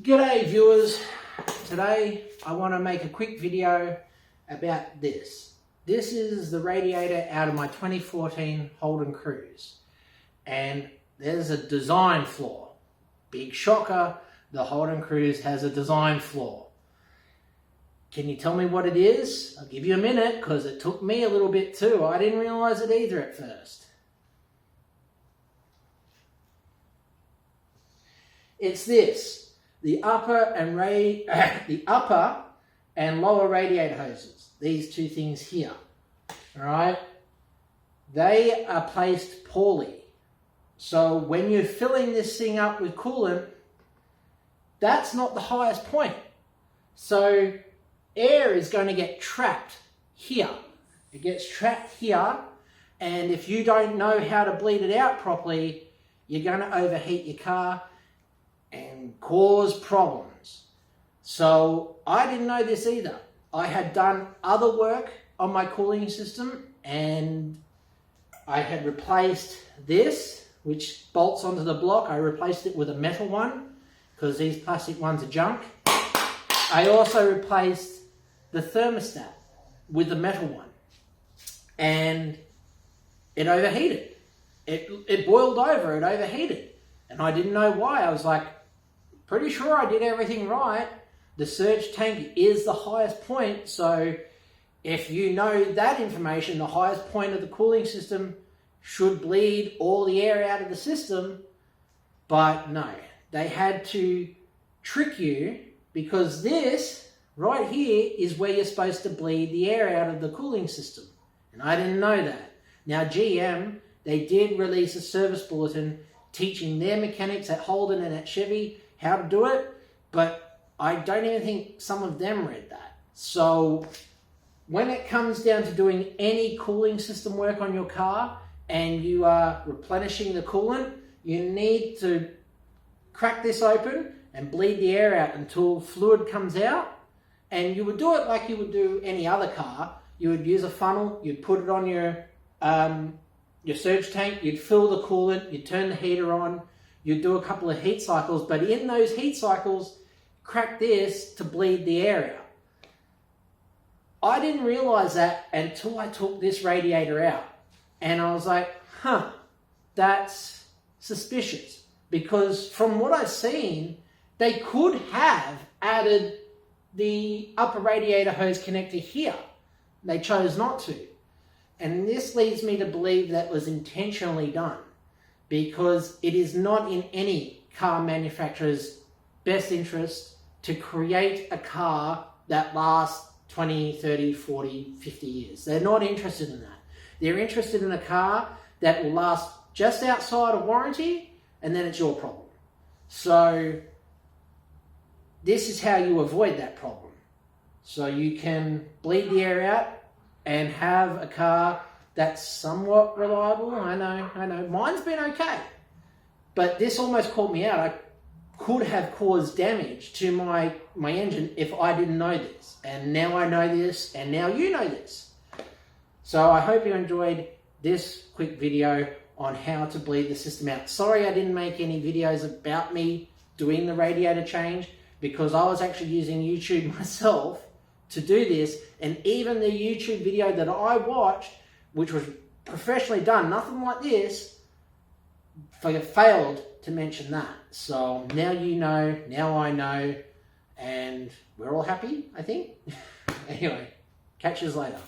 G'day viewers, today I want to make a quick video about this. This is the radiator out of my 2014 Holden Cruze, and there's a design flaw. Big shocker, the Holden Cruze has a design flaw. Can you tell me what it is? I'll give you a minute because it took me a little bit too. I didn't realize it either at first. It's this. The upper and lower radiator hoses, these two things here, all right, they are placed poorly. So when you're filling this thing up with coolant, that's not the highest point. So air is going to get trapped here. It gets trapped here, and if you don't know how to bleed it out properly, you're going to overheat your car and cause problems. So I didn't know this either. I had done other work on my cooling system, and I had replaced this, which bolts onto the block. I replaced it with a metal one because these plastic ones are junk. I also replaced the thermostat with the metal one, and it overheated. It boiled over, it overheated, and I didn't know why. I was like, pretty sure I did everything right. The surge tank is the highest point, so if you know that information, the highest point of the cooling system should bleed all the air out of the system. But no, they had to trick you, because this right here is where you're supposed to bleed the air out of the cooling system. And I didn't know that. Now GM, they did release a service bulletin teaching their mechanics at Holden and at Chevy how to do it, but I don't even think some of them read that. So when it comes down to doing any cooling system work on your car and you are replenishing the coolant, you need to crack this open and bleed the air out until fluid comes out. And you would do it like you would do any other car. You would use a funnel, you'd put it on your surge tank, you'd fill the coolant, you'd turn the heater on, you'd do a couple of heat cycles, but in those heat cycles, crack this to bleed the air out. I didn't realize that until I took this radiator out. And I was like, that's suspicious. Because from what I've seen, they could have added the upper radiator hose connector here. They chose not to. And this leads me to believe that was intentionally done, because it is not in any car manufacturer's best interest to create a car that lasts 20, 30, 40, 50 years. They're not interested in that. They're interested in a car that will last just outside of warranty, and then it's your problem. So this is how you avoid that problem. So you can bleed the air out and have a car that's somewhat reliable. I know. Mine's been okay. But this almost caught me out. I could have caused damage to my engine if I didn't know this. And now I know this, and now you know this. So I hope you enjoyed this quick video on how to bleed the system out. Sorry I didn't make any videos about me doing the radiator change, because I was actually using YouTube myself to do this. And even the YouTube video that I watched, which was professionally done, nothing like this, failed to mention that. So now you know, now I know, and we're all happy, I think. Anyway, catch you later.